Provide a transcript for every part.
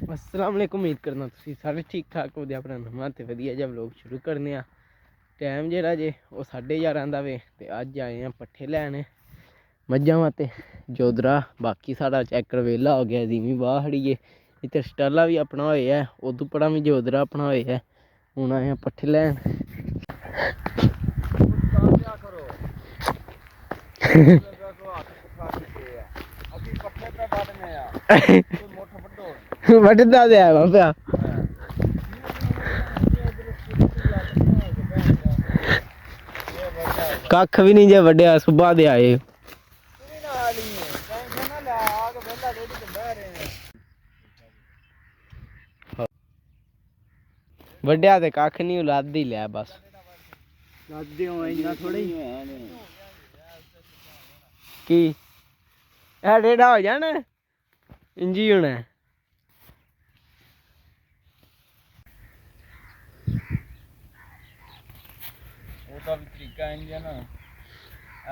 अस्सलाम वालेकुम। उम्मीद करना तुसीं सारे ठीक ठाक हो। अपना नवां ते वधिया जिहा व्लॉग शुरू करने आ। टाइम जेह्ड़ा जे ओह् 11:30 दा वे ते अज्ज आए हैं पट्ठे लैन मज्झां वास्ते जोधरा। बाकी साढ़ा चैकर वेला हो गया, जिमीं बाह् खड़ी है। इत्थे स्टाला भी अपना होया है, उद्धर परा भी जोधरा अपना होया है। हुण आए हैं पट्ठे लैन। वड्डदा ते है बाबा, कक्ख भी नहीं जे वड्डेआ, सुबह दे आए। वड्डेआ ते कक्ख नहीं, लद ही लिया बस। की टेढ़ा हो जाना इंजी होना है। ਉਹਦਾ ਵੀ ਤਰੀਕਾ ਇੰਜ ਹੈ ਨਾ,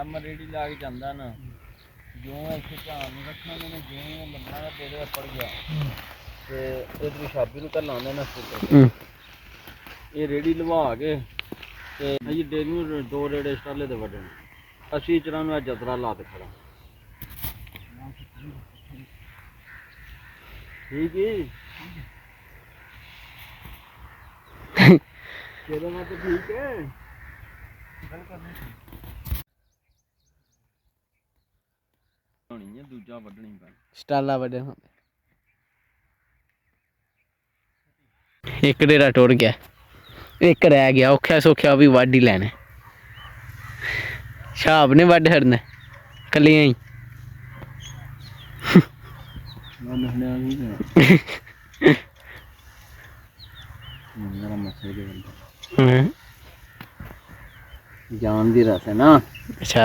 ਐਮ ਰੇੜੀ ਲਾ ਕੇ ਜਾਂਦਾ ਨਾ, ਜਿਉਂ ਇੱਥੇ ਧਿਆਨ ਨੂੰ ਰੱਖਣਾ ਨੇ, ਜਿਉਂ ਲੰਮਾ ਦਾ ਤੇਰੇ ਪੜ ਗਿਆ ਤੇ ਇਧਰ ਛਾਬੀ ਨੂੰ ਤਾਂ ਲਾਉਂਦੇ ਨਾ ਸੁੱਤੇ। ਇਹ ਰੇੜੀ ਲਵਾ ਕੇ ਤੇ ਅਸੀਂ ਡੇਰੀ ਨੂੰ 2 ਰੇੜੇ ਸਟਾਲੇ ਤੇ ਵੱਢਣ। ਅਸੀਂ ਚਰਾਂ ਨੂੰ ਜਤਰਾ ਲਾ ਤੇ ਖੜਾ। ਠੀਕ ਹੈ ਚਲੋ ਮੈਂ ਤਾਂ ਠੀਕ ਹੈ। दूजा वड्ढनी स्टाला वड्डे एक डेरा टुर गया, एक रह गया। औखा सौखा भी वड्ढ ही लैने। छाप ने वड्ढ छड़ना कलियां ही। जान दी रस है ना। अच्छा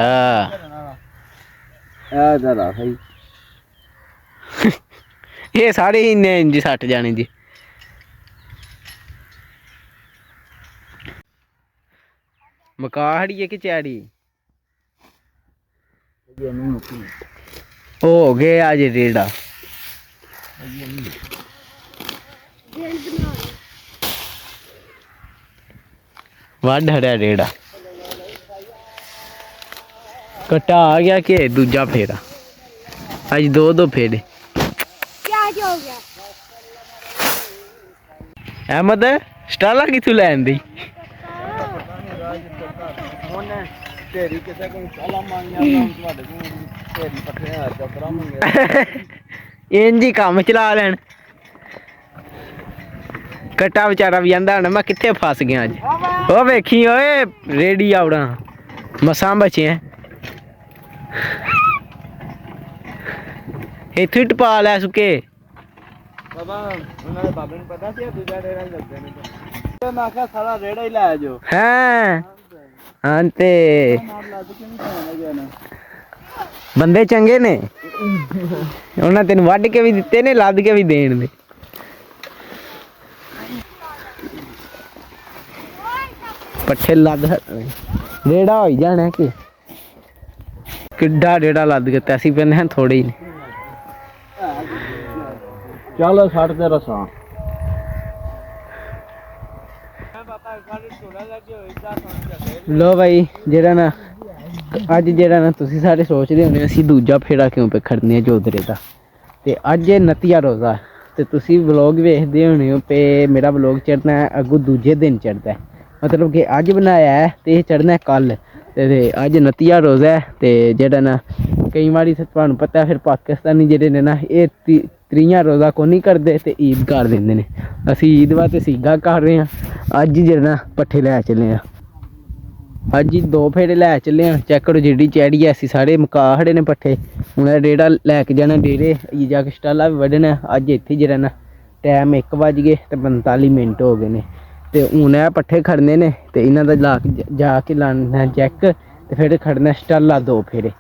ये सारे ही इन्ने इंज 60 जाने जी। मकाहड़ी है कि चैड़ी हो गए आज रेड़ा। वड्ढ हड़िया रेड़ा कट्टा आ गया कि दूजा फेरा। अज 2 फेरे। क्या हो गया? अहमद स्टाला किथों लैन दी? इंज ही कम चला लैन। कट्टा बेचारा भी आंदा होना मैं कित्थे फस गया अज। ओ वेखी ओए रेड़ी आवड़ा मसां बचे हैं। इत्थों टपा लै सुके। बाबा उन्हां दे बाबे नूं पता सी दूजा डेरा ही लगदे ने ते मैं आख्या सारा रेड़ा ही लै जाओ। हैं हां ते बंदे चंगे ने, उन्हें तेन वड्ढ के भी दिते ने, लद के भी देन दे। पट्ठे लद रेड़ा हो ही जाना कि किड्डा रेड़ा लद के तैसी पैंदे हैं थोड़े ही। चल 60 ते रसा लो भाई जेड़ा ना अज जेड़ा ना तुसी सारे सोचदे होने असीं दूजा फेरा क्यों पे खड़ने जोधरे दा। ते अज नतिया रोज़ा ते तुसी व्लॉग वेखदे होने हो पे मेरा व्लॉग चढ़ना है अग्गों दूजे दिन चढ़दा है। मतलब कि अज बनाया है ते चढ़ना है कल। ते अज नतिया रोज़ा है ते जेड़ा ना कई बारी तुहानूं पता है फिर पाकिस्तानी जेह्ड़े ने ना एह् 3 रोज़ा को नहीं करते ते ईद कर दिंदे ने। असीं ईद वास्ते सीगा कर रहे हैं। अज जेह्ड़ा ना पट्ठे लै चले आं। अज 2 फेरे लै चले आं। चेक करो जेह्ड़ी चैड़ी ऐ असीं सारे मका खड़े ने पट्ठे। हून रेड़ा लैके जाना डेरे जाके स्टाला भी वड्ढना। अज इत्थे जेह्ड़ा ना टाइम 1:45 हो गए ने ते हून एह् पट्ठे खड़ने ने ते इन्हां दा जाके लाना चेक ते फिर खड़ना स्टाला 2 फेरे।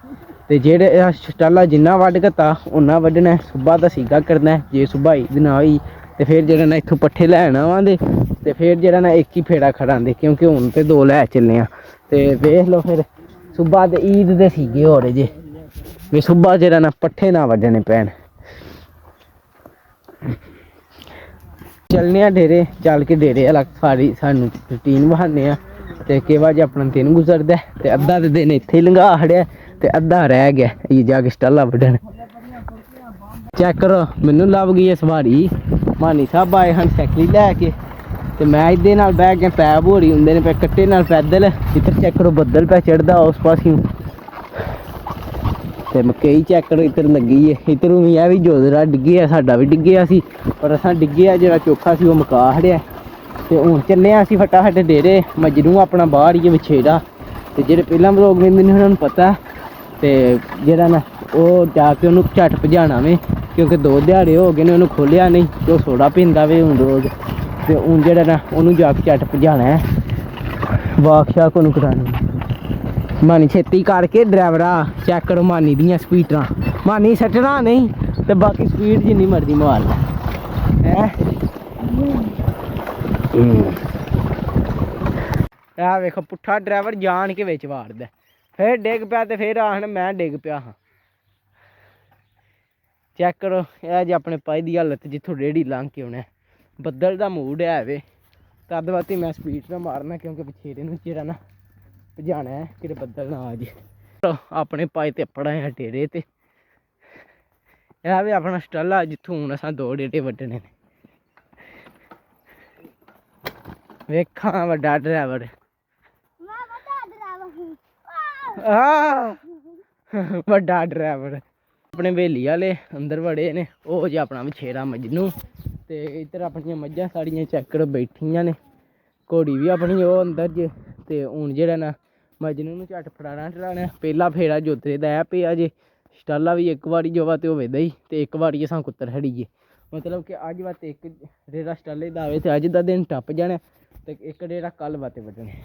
ते जेह्ड़े स्टाला जिन्ना वड्ढ घता उन्ना वड्ढना। सुबह दा सीगा करना है। जे सुबह ईद ना होई ते फिर जेह्ड़ा ना इत्थों पट्ठे लैन आवांगे ते फिर जेह्ड़ा ना एक ही फेरा खड़ांदे क्योंकि हून ते 2 लै चले आं। ते वेख लो फिर सुबह ते ईद दे सीगे हो रहे जे भी सुबह जेह्ड़ा ना पट्ठे ना वड्ढने पैन। ਚੱਲਨੇ ਆ ਡੇਰੇ, ਚੱਲ ਕੇ ਡੇਰੇ ਵਾਲਾ ਸਾਰੀ ਸਾਨੂੰ ਰੂਟੀਨ ਬਹਾਨੇ ਆ ਤੇ ਕਿਹੋ ਜਿਹਾ ਆਪਣਾ ਦਿਨ ਗੁਜ਼ਰਦਾ ਤੇ ਅੱਧਾ ਤੇ ਦਿਨ ਇੱਥੇ ਹੀ ਲੰਘਾ ਖੜਿਆ ਤੇ ਅੱਧਾ ਰਹਿ ਗਿਆ ਇਹ ਜਾ ਕੇ ਸਟਾਲਾ ਵੱਢਣ। ਚੈੱਕ ਕਰੋ, ਮੈਨੂੰ ਲੱਭ ਗਈ ਹੈ ਸਵਾਰੀ। ਮਾਨੀ ਸਾਹਿਬ ਆਏ ਹਨ ਸਾਈਕਲ ਲੈ ਕੇ ਤੇ ਮੈਂ ਇਹਦੇ ਨਾਲ ਬਹਿ ਕੇ ਪੈਪ ਹੋ ਰਹੀ ਹੁੰਦੇ ਨੇ ਪੈ ਕੱਟੇ ਨਾਲ ਪੈਦਲ। ਇੱਧਰ ਚੈੱਕ ਕਰੋ ਬੱਦਲ ਪੈ ਚੜਦਾ ਉਸ ਪਾਸਿਓਂ ਤੇ ਮਕਈ ਚੈੱਕ ਕਰੋ ਇੱਧਰ ਲੱਗੀ ਹੈ। ਇੱਧਰੋਂ ਵੀ ਇਹ ਵੀ ਜੋਦਰਾ ਡਿੱਗਿਆ, ਸਾਡਾ ਵੀ ਡਿੱਗਿਆ ਸੀ ਪਰ ਅਸਾਂ ਡਿੱਗਿਆ ਜਿਹੜਾ ਚੋਖਾ ਸੀ ਉਹ ਮੁਕਾ ਖੜਿਆ ਤੇ ਹੁਣ ਚੱਲੇ ਹਾਂ ਅਸੀਂ ਫਟਾਫਟ ਡੇਰੇ। ਮਜਨੂੰ ਆਪਣਾ ਬਾਹਰ ਹੀ ਵਿਛੇੜਾ ਤੇ ਜਿਹੜੇ ਪਹਿਲਾਂ ਬਲੋਗ ਵੇਖਦੇ ਨੇ ਉਹਨਾਂ ਨੂੰ ਪਤਾ ਤੇ ਜਿਹੜਾ ਨਾ ਉਹ ਜਾ ਕੇ ਉਹਨੂੰ ਝੱਟ ਭਜਾਣਾ ਵੇ ਕਿਉਂਕਿ 2 ਦਿਹਾੜੇ ਹੋ ਗਏ ਨੇ ਉਹਨੂੰ ਖੋਲਿਆ ਨਹੀਂ ਤੇ ਉਹ ਸੋਡਾ ਪੀਂਦਾ ਵੇ ਹੁਣ ਰੋਜ਼ ਤੇ ਹੁਣ ਜਿਹੜਾ ਨਾ ਉਹਨੂੰ ਜਾ ਕੇ ਝੱਟ ਭਜਾਣਾ ਹੈ, ਵਾਕ ਸ਼ਾਕ ਉਹਨੂੰ ਕਰਾਉਣੀ। ਮਾਨੀ ਛੇਤੀ ਕਰਕੇ ਡਰਾਈਵਰਾ ਚੈੱਕ ਕਰੋ ਮਾਨੀ ਦੀਆਂ ਸਪੀਡਾਂ। ਮਾਨੀ ਸੱਟਣਾ ਨਹੀਂ ਤੇ ਬਾਕੀ ਸਪੀਡ ਜਿੰਨੀ ਮਰਜ਼ੀ ਮਾਰ ਲੈ ਹੈ। ਆਹ ਵੇਖੋ ਪੁੱਠਾ ਡਰਾਈਵਰ ਜਾਣ ਕੇ ਵਿੱਚ ਵਾੜਦਾ, ਫਿਰ ਡਿੱਗ ਪਿਆ ਤੇ ਫਿਰ ਆਖਣ ਮੈਂ ਡਿੱਗ ਪਿਆ ਹਾਂ। ਚੈੱਕ ਕਰੋ ਇਹ ਜੇ ਆਪਣੇ ਪਾਈ ਦੀ ਹਾਲਤ ਜਿੱਥੋਂ ਰੇੜੀ ਲੰਘ ਕੇ ਆਉਣਾ। ਬੱਦਲ ਦਾ ਮੂਡ ਹੈ ਵੇ ਤਦ ਵਾਸਤੇ ਮੈਂ ਸਪੀਡ ਤੇ ਮਾਰਨਾ ਕਿਉਂਕਿ ਪਿਛੇੜੇ ਨੂੰ ਜਿਹੜਾ ਨਾ ਭਜਾਣਾ ਹੈ ਕਿਤੇ ਬੱਦਲ ਨਾ ਆ ਜੇ। ਆਪਣੇ ਪਾਏ ਤੇ ਪੜਾ ਆ ਡੇਰੇ ਤੇ ਇਹ ਵੀ ਆਪਣਾ ਸਟਾਲਾ ਜਿੱਥੋਂ ਹੁਣ ਅਸਾਂ 2 ਡੇਰੇ ਵੱਢਣੇ ਨੇ। ਵੇਖਾਂ ਵੱਡਾ ਡਰਾਈਵਰ ਵੱਡਾ ਡਰਾਈਵਰ ਆਪਣੇ ਹਵੇਲੀ ਵਾਲੇ ਅੰਦਰ ਵੜੇ ਨੇ ਉਹ ਜੇ ਆਪਣਾ ਵਿਛੇੜਾ ਮਜਨੂੰ ਤੇ ਇੱਧਰ ਆਪਣੀਆਂ ਮੱਝਾਂ ਸਾਰੀਆਂ ਚੈੱਕ ਕਰੋ ਬੈਠੀਆਂ ਨੇ। ਘੋੜੀ ਵੀ ਆਪਣੀ ਉਹ ਅੰਦਰ ਜੇ ਤੇ ਹੁਣ ਜਿਹੜਾ ਨਾ ਮਜਨੂੰ ਨੂੰ ਝੱਟ ਫੜਾਣਾ ਠੜਾਣਾ। ਪਹਿਲਾ ਫੇਰਾ ਜੋਤਰੇ ਦਾ ਆ ਪਿਆ ਜੇ ਸਟਾਲਾ ਵੀ ਇੱਕ ਵਾਰੀ ਜੋਵਾ ਤੇ ਹੋਵੇ ਦਈ ਤੇ ਇੱਕ ਵਾਰੀ ਅਸਾਂ ਕੁੱਤਰ ਹੜੀਏ ਮਤਲਬ ਕਿ ਅੱਜ ਵਾ ਤੇ ਇੱਕ ਡੇਰਾ ਸਟਾਲੇ ਦਾ ਆਵੇ ਤੇ ਅੱਜ ਦਾ ਦਿਨ ਟੱਪ ਜਾਣਾ ਤੇ ਇੱਕ ਡੇਰਾ ਕੱਲ ਵਾਤੇ ਵੱਢਣੇ।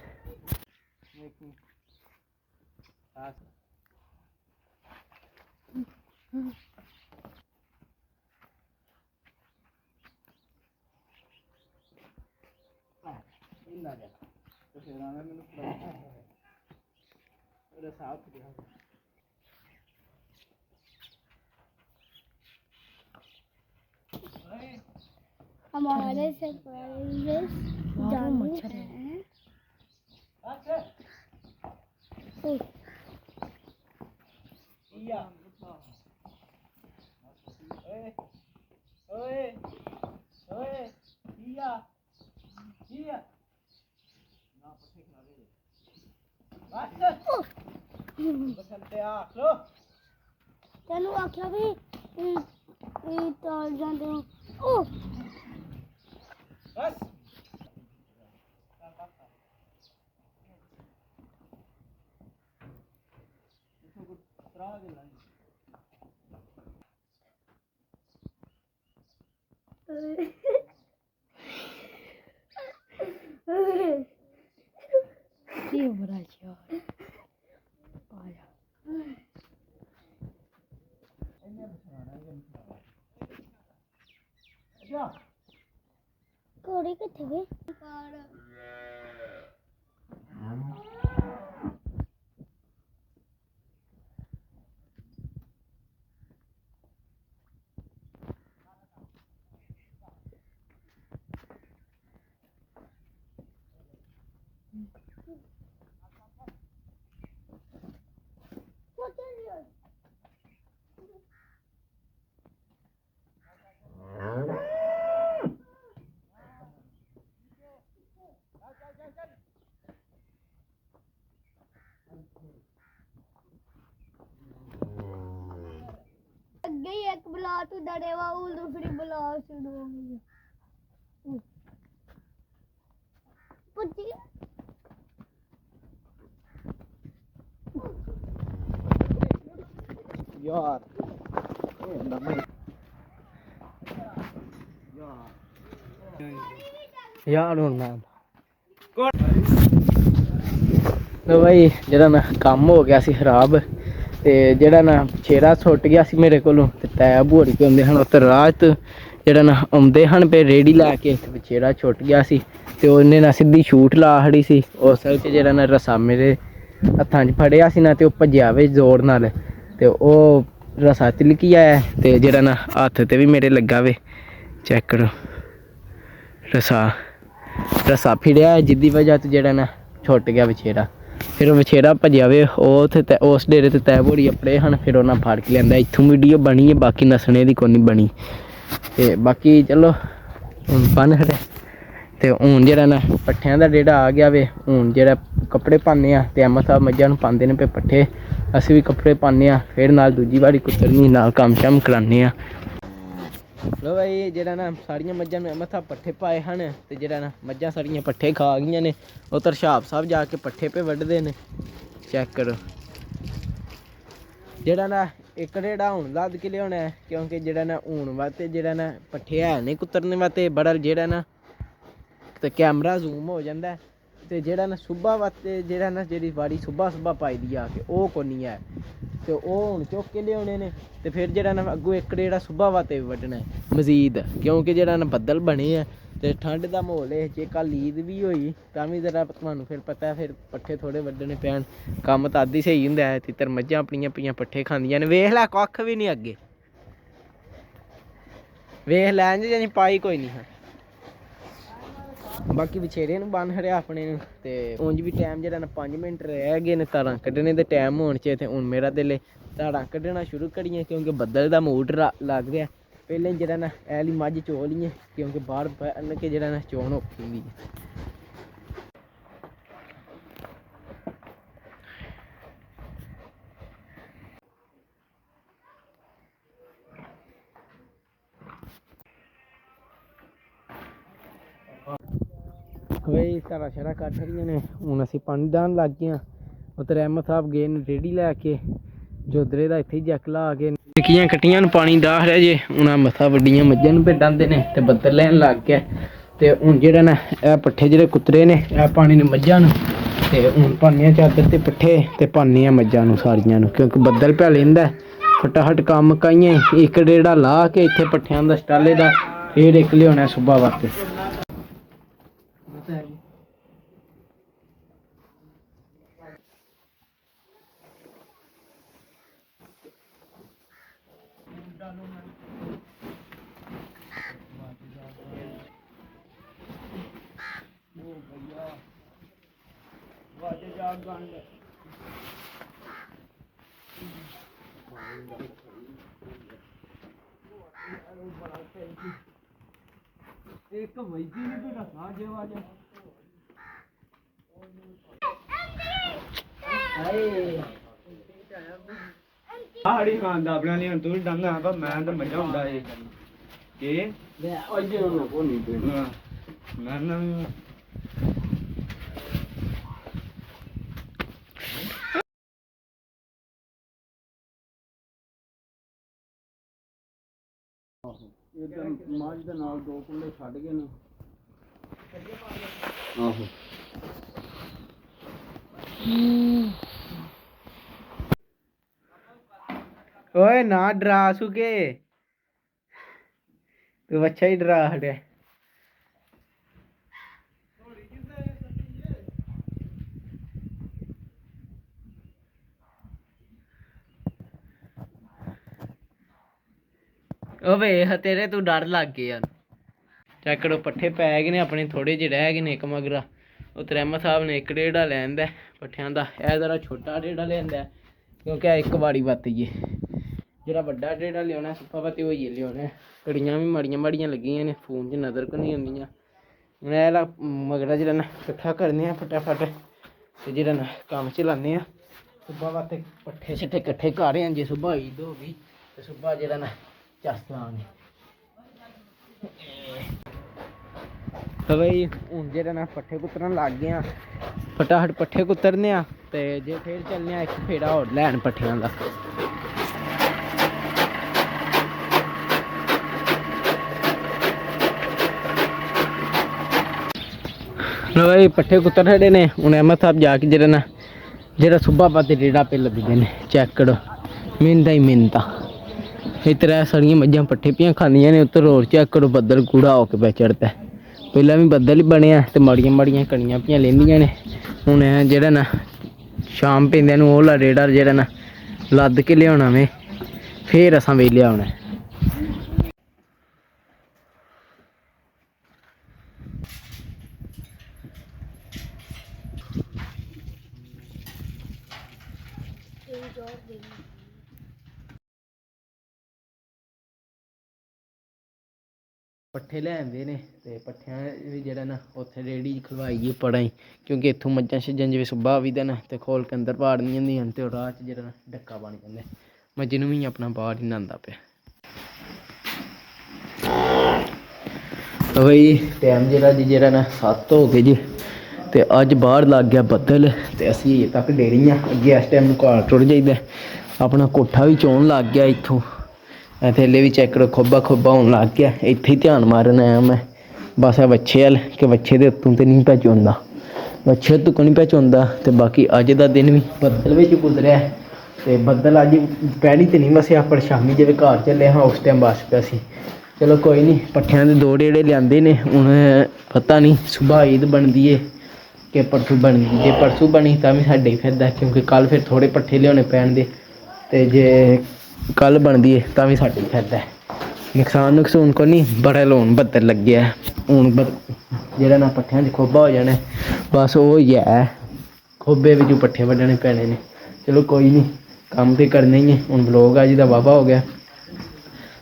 हमारे से मच्छर है। तेनू आख्या भी टल जाते हो। बस ये बड़ा यार आया कोड़ी किथे गई गई एक बुला तू डरे वा दूसरी बुला शुरू हो गई पुच्ची यार यार ਹੁਣ ਮੈਂ ਲੋ ਬਾਈ ਜਿਹੜਾ ਨਾ ਕੰਮ ਹੋ ਗਿਆ ਸੀ ਖਰਾਬ ਤੇ ਜਿਹੜਾ ਨਾ ਛੇੜਾ ਛੁੱਟ ਗਿਆ ਸੀ ਮੇਰੇ ਕੋਲੋਂ ਤੇ ਟੈਬ ਭੋੜ ਕੇ ਆਉਂਦੇ ਹਨ ਉੱਤੇ ਰਾਤ ਜਿਹੜਾ ਨਾ ਆਉਂਦੇ ਹਨ ਪੇ ਰੇੜੀ ਲਾ ਕੇ ਤੇ ਛੇੜਾ ਛੁੱਟ ਗਿਆ ਸੀ ਤੇ ਉਹਨੇ ਨਾ ਸਿੱਧੀ ਸ਼ੂਟ ਲਾ ਖੜੀ ਸੀ ਉਸ ਵਿੱਚ ਜਿਹੜਾ ਨਾ ਰਸਾ ਮੇਰੇ ਹੱਥਾਂ 'ਚ ਫੜਿਆ ਸੀ ਨਾ ਤੇ ਉਹ ਭੱਜਿਆ ਵੇ ਜ਼ੋਰ ਨਾਲ ਤੇ ਉਹ ਰਸਾ ਤਿਲਕੀ ਆਇਆ ਤੇ ਜਿਹੜਾ ਨਾ ਹੱਥ ਤੇ ਵੀ ਮੇਰੇ ਲੱਗਾ ਵੇ ਚੈੱਕ ਕਰੋ ਰਸਾ ਫਿੜਿਆ, ਜਿੱਦੀ ਵਜ੍ਹਾ ਤੋਂ ਜਿਹੜਾ ਨਾ ਛੁੱਟ ਗਿਆ ਵਿਛੇਰਾ। ਫਿਰ ਉਹ ਵਿਛੇਰਾ ਭੱਜਿਆ ਵੇ, ਉਹ ਉੱਥੇ ਉਸ ਡੇਰੇ ਤੇ ਤੈਅ ਭੋਰੀ ਆਪਣੇ ਹਨ। ਫਿਰ ਉਹਨਾਂ ਫੜ ਕੇ ਲਿਆਂਦਾ। ਇੱਥੋਂ ਵੀਡੀਓ ਬਣੀ ਹੈ, ਬਾਕੀ ਨਸਣੇ ਦੀ ਕੋਈ ਨਹੀਂ ਬਣੀ। ਤੇ ਬਾਕੀ ਚਲੋ ਹੁਣ ਬੰਨ ਹਟਿਆ। ਤੇ ਹੁਣ ਜਿਹੜਾ ਨਾ ਪੱਠਿਆਂ ਦਾ ਡੇੜਾ ਆ ਗਿਆ ਵੇ। ਹੁਣ ਜਿਹੜਾ ਕੱਪੜੇ ਪਾਉਂਦੇ ਆ ਤੇ ਅਹਿਮਦ ਸਾਹਿਬ ਮੱਝਾਂ ਨੂੰ ਪਾਉਂਦੇ ਨੇ ਪਏ ਪੱਠੇ, ਅਸੀਂ ਵੀ ਕੱਪੜੇ ਪਾਉਂਦੇ ਹਾਂ। ਫਿਰ ਨਾਲ ਦੂਜੀ ਵਾਰੀ ਕੁਤਰਨੀ, ਨਾਲ ਕੰਮ ਸ਼ਮ ਕਰਾਉਂਦੇ ਹਾਂ। ਲੋ ਬਾਈ ਜਿਹੜਾ ਨਾ ਸਾਰੀਆਂ ਮੱਝਾਂ ਨੂੰ ਅਹਿਮਦ ਸਾਹਿਬ ਪੱਠੇ ਪਾਏ ਹਨ। ਤੇ ਜਿਹੜਾ ਨਾ ਮੱਝਾਂ ਸਾਰੀਆਂ ਪੱਠੇ ਖਾ ਗਈਆਂ ਨੇ। ਉਹ ਤਰਸ਼ਾਬ ਸਾਹਿਬ ਜਾ ਕੇ ਪੱਠੇ ਪੇ ਵੱਢਦੇ ਨੇ, ਚੈੱਕ ਕਰੋ। ਜਿਹੜਾ ਨਾ ਇੱਕ ਡੇੜਾ ਹੁਣ ਲੱਦ ਕੇ ਲਿਆਉਣਾ ਹੈ, ਕਿਉਂਕਿ ਜਿਹੜਾ ਨਾ ਹੁਣ ਵਾਸਤੇ ਜਿਹੜਾ ਨਾ ਪੱਠੇ ਹੈ ਨਹੀਂ ਕੁਤਰਨੇ ਵਾਸਤੇ ਬੜਾ ਜਿਹੜਾ ਨਾ ਤੇ ਕੈਮਰਾ ਜ਼ੂਮ ਹੋ ਜਾਂਦਾ। ਤੇ ਜਿਹੜਾ ਨਾ ਸੁਬਾ ਵਾਸਤੇ ਜਿਹੜਾ ਨਾ ਜਿਹੜੀ ਵਾੜੀ ਸੁਬਾ ਪਾਈ ਦੀ ਆ ਕੇ ਉਹ ਕੋਈ ਨਹੀਂ ਹੈ। ਤੇ ਉਹ ਹੁਣ ਚੁੱਕ ਕੇ ਲਿਆਉਣੇ ਨੇ। ਤੇ ਫਿਰ ਜਿਹੜਾ ਨਾ ਅੱਗੋਂ ਇੱਕ ਡੇੜਾ ਸੁਬਾ ਵਾਸਤੇ ਵੀ ਵੱਢਣਾ ਮਜ਼ੀਦ, ਕਿਉਂਕਿ ਜਿਹੜਾ ਨਾ ਬੱਦਲ ਬਣੇ ਆ ਤੇ ਠੰਡ ਦਾ ਮਾਹੌਲ ਹੈ। ਜੇ ਕੱਲ੍ਹ ਈਦ ਵੀ ਹੋਈ ਤਾਂ ਵੀ ਜ਼ਰਾ ਤੁਹਾਨੂੰ ਫਿਰ ਪਤਾ, ਫਿਰ ਪੱਠੇ ਥੋੜ੍ਹੇ ਵੱਢਣੇ ਪੈਣ। ਕੰਮ ਤਾਂ ਅੱਧ ਹੀ ਸਹੀ ਹੁੰਦਾ ਹੈ। ਤਿੱਤਰ ਮੱਝਾਂ ਆਪਣੀਆਂ ਪਈਆਂ ਪੱਠੇ ਖਾਂਦੀਆਂ ਨੇ। ਵੇਖ ਲੈ ਕੱਖ ਵੀ ਨਹੀਂ ਅੱਗੇ, ਵੇਖ ਲੈ ਇੰਝ ਜਾਨੀ ਪਾਈ ਕੋਈ ਨਹੀਂ ਹੈ। ਬਾਕੀ ਵਿਛੇਰੇ ਨੂੰ ਬੰਨ ਹਰਿਆ ਆਪਣੇ ਨੂੰ। ਤੇ ਉਂਝ ਵੀ ਟਾਈਮ ਜਿਹੜਾ ਨਾ 5 ਮਿੰਟ ਰਹਿ ਗਏ ਨੇ ਧਾਰਾਂ ਕੱਢਣੇ ਦੇ ਟਾਈਮ ਹੋਣ 'ਚ। ਤੇ ਹੁਣ ਮੇਰਾ ਦਿਲ ਧਾਰਾਂ ਕੱਢਣਾ ਸ਼ੁਰੂ ਕਰੀਏ, ਕਿਉਂਕਿ ਬੱਦਲ ਦਾ ਮੂਡ ਲੱਗ ਰਿਹਾ। ਪਹਿਲੇ ਜਿਹੜਾ ਨਾ ਐਲੀ ਮੱਝ ਚੋ ਲਈਏ, ਕਿਉਂਕਿ ਬਾਹਰ ਬਹਿ ਕੇ ਜਿਹੜਾ ਨਾ ਚੋਣ ਔਖੀ ਵੀ ਹੈ। ਵੇ ਸਾਰਾ ਸ਼ਰਾ ਕੱਢ ਰਹੀਆਂ ਨੇ। ਹੁਣ ਅਸੀਂ ਪਾਣੀ ਦਾਨ ਲੱਗ ਗਏ ਹਾਂ। ਉੱਧਰ ਅਹਿਮਦ ਸਾਹਿਬ ਗਏ ਨੇ ਰੇਹੜੀ ਲੈ ਕੇ, ਜੋਦਰੇ ਦਾ ਇੱਥੇ ਹੀ ਜੱਕ ਲਾ ਕੇ ਨਿੱਕੀਆਂ ਕੱਟੀਆਂ ਨੂੰ ਪਾਣੀ ਦਾਹ ਰਿਹਾ ਜੇ। ਹੁਣ ਮੱਥਾ ਵੱਡੀਆਂ ਮੱਝਾਂ ਨੂੰ ਭੇਡਾਂਦੇ ਨੇ ਤੇ ਬੱਦਲ ਲੈਣ ਲੱਗ ਗਿਆ। ਤੇ ਹੁਣ ਜਿਹੜਾ ਨਾ ਇਹ ਪੱਠੇ ਜਿਹੜੇ ਕੁਤਰੇ ਨੇ ਇਹ ਪਾਣੀ ਨੇ ਮੱਝਾਂ ਨੂੰ। ਤੇ ਹੁਣ ਪਾਉਂਦੇ ਹਾਂ ਚਾਦਰ ਤੇ ਪੱਠੇ ਤੇ ਪਾਉਂਦੇ ਹਾਂ ਮੱਝਾਂ ਨੂੰ ਸਾਰੀਆਂ ਨੂੰ, ਕਿਉਂਕਿ ਬੱਦਲ ਪਿਆ ਲੈਂਦਾ। ਫਟਾਫਟ ਕੰਮ ਕਾਈਏ, ਇੱਕ ਡੇੜਾ ਲਾ ਕੇ ਇੱਥੇ ਪੱਠਿਆਂ ਦਾ ਸਟਾਲੇ ਦਾ ਫੇਰ ਇੱਕ ਲਿਆਉਣਾ ਸੁਬਾ ਵਾਸਤੇ। ਇੱਕ ਵੈਜੀ ਨਹੀਂ ਕੋਈ ਰਸਾ ਜਿਹਾ ਜਾ ਆੜੀ ਖਾਨ ਦਾ ਆਪਣਾ ਨਹੀਂ ਤੂੰ ਡੰਗਾ ਪਰ ਮੈਂ ਤਾਂ ਮਜ਼ਾ ਹੁੰਦਾ ਏ ਕਿ ਲੈ ਅੱਜ ਉਹਨੂੰ ਕੋਈ ਨਹੀਂ ਦੇਣਾ ਮੈਂ ਨਾ ਇਹ ਮਾਝ ਦੇ ਨਾਲ 2 ਕੁੰਡੇ ਛੱਡ ਗਏ ਨੇ। ਆਹੋ ਓਏ ਨਾ ਡਰਾ ਸੁਕੇ, ਤੂੰ ਅੱਛਾ ਹੀ ਡਰਾ ਹਟਿਆ। ਉਹ ਵੇਖ ਤੇਰੇ ਤੂੰ ਡਰ ਲੱਗ ਗਿਆ ਯਾਰ। ਚੈੱਕ ਕਰੋ ਪੱਠੇ ਪੈ ਗਏ ਨੇ ਆਪਣੇ, ਥੋੜੇ ਜਿਹੇ ਰਹਿ ਗਏ ਨੇ ਇੱਕ ਮਗਰਾ। ਉਹ ਅਹਿਮਦ ਸਾਹਿਬ ਨੇ ਇੱਕ ਡੇੜਾ ਲੈਂਦਾ ਪੱਠਿਆਂ ਦਾ। ਇਹ ਜ਼ਰਾ ਛੋਟਾ ਡੇੜਾ ਲਿਆਂਦਾ ਕਿਉਂਕਿ ਇਹ ਇੱਕ ਵਾਰੀ ਵਰਤੀਏ। ਜਿਹੜਾ ਵੱਡਾ ਡੇੜਾ ਲਿਆਉਣਾ ਸੁੱਪਾ ਪਤੀ ਹੋਈਏ ਲਿਆਉਣਾ। ਘੜੀਆਂ ਵੀ ਮਾੜੀਆਂ ਲੱਗੀਆਂ ਨੇ, ਫੋਨ 'ਚ ਨਜ਼ਰ ਕੋ ਨਹੀਂ ਆਉਂਦੀਆਂ। ਹੁਣ ਇਹਦਾ ਮਗਰਾ ਜਿਹੜਾ ਨਾ ਇਕੱਠਾ ਕਰਨੇ ਆ ਫਟਾਫਟ ਤੇ ਜਿਹੜਾ ਨਾ ਕੰਮ ਚਲਾਉਂਦੇ ਆ। ਸੁੱਬਾ ਵਾਸਤੇ ਪੱਠੇ ਛੱਠੇ ਇਕੱਠੇ ਕਰ ਰਹੇ ਹਾਂ। ਜੇ ਸੁੱਬਾ ਈਦ ਹੋ ਗਈ ਤੇ ਸੁੱਬਾ ਜਿਹੜਾ ਨਾ ਚਸਲਾਂਗੇ। ਬਈ ਹੁਣ ਜਿਹੜਾ ਨਾ ਪੱਠੇ ਕੁਤਰਨ ਲੱਗ ਗਏ ਆ। ਫਟਾਫਟ ਪੱਠੇ ਕੁਤਰਨੇ ਆ ਤੇ ਜੇ ਫੇਰ ਚੱਲਨੇ ਆ ਇੱਕ ਫੇਰਾ ਹੋਰ ਲੈਣ ਪੱਠਿਆਂ ਦਾ। ਬਈ ਪੱਠੇ ਕੁਤਰ ਛੱਡੇ ਨੇ। ਹੁਣ ਅਹਿਮਦ ਸਾਹਿਬ ਜਾ ਕੇ ਜਿਹੜਾ ਸੁਬਾ ਪਾਤੇ ਡੇੜਾ ਪੇ ਲੱਗਦੇ ਨੇ। ਚੈੱਕ ਕਰੋ ਮਿੰਦਾ ਹੀ ਮਿੰਦਾ। ਇਹ ਤਰ੍ਹਾਂ ਸਾਰੀਆਂ ਮੱਝਾਂ ਪੱਠੇ ਪੀਆਂ ਖਾਂਦੀਆਂ ਨੇ। ਉੱਤਰ ਹੋਰ ਚੈੱਕ ਕਰੋ ਬੱਦਲ ਕੂੜਾ ਹੋ ਕੇ ਪੈ ਚੜ੍ਹਦਾ। ਪਹਿਲਾਂ ਵੀ ਬੱਦਲ ਹੀ ਬਣਿਆ ਤੇ ਮਾੜੀਆਂ ਕਣੀਆਂ ਪੀਆਂ ਲੈਂਦੀਆਂ ਨੇ। ਹੁਣ ਜਿਹੜਾ ਨਾ ਸ਼ਾਮ ਪੈਂਦਿਆਂ ਨੂੰ ਉਹ ਰੇੜਾ ਜਿਹੜਾ ਨਾ ਲੱਦ ਕੇ ਲਿਆਉਣਾ ਵੇ, ਫੇਰ ਅਸਾਂ ਵੇਲੇ ਆਉਣਾ। ਪੱਠੇ ਲੈ ਆਂਦੇ ਨੇ ਤੇ ਪੱਠਿਆਂ ਵੀ ਜਿਹੜਾ ਨਾ ਉੱਥੇ ਰੇਹੜੀ ਖਲਵਾਈਏ ਪੜਾਈ, ਕਿਉਂਕਿ ਇੱਥੋਂ ਮੱਝਾਂ ਛੱਜਾਂ ਜਿਵੇਂ ਸੁਬਾਹ ਵੀ ਦਾ ਨਾ ਤੇ ਖੋਲ ਕੇ ਅੰਦਰ ਪਾੜ ਨਹੀਂ ਜਾਂਦੀਆਂ ਤੇ ਉਹ ਰਾਹ 'ਚ ਜਿਹੜਾ ਨਾ ਡੱਕਾ ਬਣ ਜਾਂਦਾ। ਮੱਝ ਨੂੰ ਵੀ ਆਪਣਾ ਬਾਹਰ ਹੀ ਨਾਂਦਾ ਪਿਆ। ਬਈ ਟਾਈਮ ਜਿਹੜਾ ਨਾ 7 ਹੋ ਗਏ ਜੀ ਤੇ ਅੱਜ ਬਾਹਰ ਲੱਗ ਗਿਆ ਬੱਦਲ ਤੇ ਅਸੀਂ ਅਜੇ ਤੱਕ ਡੇਰੀ ਹਾਂ। ਅੱਗੇ ਇਸ ਟਾਈਮ ਨੂੰ ਘਰ ਟੁਰ ਜਾਈਦਾ। ਆਪਣਾ ਕੋਠਾ ਵੀ ਚੋਣ ਲੱਗ ਗਿਆ ਇੱਥੋਂ, ਥੱਲੇ ਵੀ ਚੈੱਕ ਕਰੋ ਖੋਬਾ ਹੋਣ ਲੱਗ ਗਿਆ। ਇੱਥੇ ਹੀ ਧਿਆਨ ਮਾਰਨ ਆਇਆ ਮੈਂ ਬਸ ਆ ਵੱਛੇ ਵੱਲ ਕਿ ਵੱਛੇ ਦੇ ਉੱਤੋਂ ਤੇ ਨਹੀਂ ਭੱਜ ਹੁੰਦਾ, ਵੱਛੇ ਤੋਂ ਨਹੀਂ ਭੱਜ ਹੁੰਦਾ। ਤੇ ਬਾਕੀ ਅੱਜ ਦਾ ਦਿਨ ਵੀ ਬੱਦਲ ਵਿੱਚ ਗੁਜ਼ਰਿਆ ਤੇ ਬੱਦਲ ਅੱਜ ਪਹਿਲੀ ਤੇ ਨਹੀਂ ਵਸਿਆ, ਪਰ ਸ਼ਾਮੀ ਜਦੋਂ ਘਰ ਚੱਲੇ ਹਾਂ ਉਸ ਟਾਈਮ ਵਸ ਪਿਆ ਸੀ। ਚਲੋ ਕੋਈ ਨਹੀਂ, ਪੱਠਿਆਂ ਦੇ 2 ਡੇੜੇ ਲਿਆਂਦੇ ਨੇ। ਹੁਣ ਪਤਾ ਨਹੀਂ ਸੁਬਾਹ ਈਦ ਬਣਦੀ ਏ ਕਿ ਪਰਸੋਂ ਬਣਦੀ। ਜੇ ਪਰਸੋਂ ਬਣੀ ਤਾਂ ਵੀ ਸਾਡੇ ਹੀ ਫਿਰਦਾ, ਕਿਉਂਕਿ ਕੱਲ੍ਹ ਫਿਰ ਥੋੜ੍ਹੇ ਪੱਠੇ ਲਿਆਉਣੇ ਪੈਣਗੇ ਤੇ ਜੇ ਕੱਲ੍ਹ ਬਣਦੀ ਹੈ ਤਾਂ ਵੀ ਸਾਡੇ ਹੀ ਫਿਰਦਾ। ਨੁਕਸਾਨ ਕੋ ਨਹੀਂ, ਬੜਾ ਲੋਨ ਬੱਦਲ ਲੱਗਿਆ। ਹੁਣ ਜਿਹੜਾ ਨਾ ਪੱਠਿਆਂ 'ਚ ਖੋਬਾ ਹੋ ਜਾਣਾ ਬਸ ਉਹ ਹੀ ਹੈ, ਖੋਬੇ ਵਿੱਚੋਂ ਪੱਠੇ ਵੱਢਣੇ ਪੈਣੇ ਨੇ। ਚਲੋ ਕੋਈ ਨਹੀਂ, ਕੰਮ ਤਾਂ ਕਰਨਾ ਹੀ ਹੈ। ਹੁਣ ਵਲੋਗ ਅੱਜ ਦਾ ਵਾਹਵਾ ਹੋ ਗਿਆ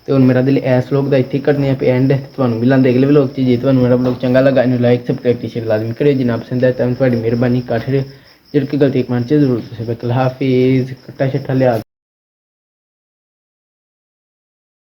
ਤੇ ਹੁਣ ਮੇਰਾ ਦਿਲ ਇਸ ਵਲੋਗ ਦਾ ਇੱਥੇ ਹੀ ਕਰਨੇ ਪਿਆ ਐਂਡ। ਤੁਹਾਨੂੰ ਮਿਲਾਂਗੇ ਅਗਲੇ ਵਲੋਗ 'ਚ। ਜੇ ਤੁਹਾਨੂੰ ਮੇਰਾ ਵਲੋਗ ਚੰਗਾ ਲੱਗਾ ਇਹਨੂੰ ਲਾਈਕ ਸਬਸਕ੍ਰਾਈਬ ਸ਼ੇਅਰ ਲਾਜ਼ਮੀ ਕਰਿਓ। ਜੇ ਨਾ ਪਸੰਦ ਆਇਆ ਤਾਂ ਤੁਹਾਡੀ ਮਿਹਰਬਾਨੀ ਕਰ ਰਹੇ, ਜਿਹੜੀ ਕਿ ਗਲਤੀ ਕਮੈਂਟ 'ਚ ਜ਼ਰੂਰ ਦੱਸਿਓ। ਹਾਫਿਜ਼। ਕੱਟਾ ਛੱਟਾ ਲਿਆ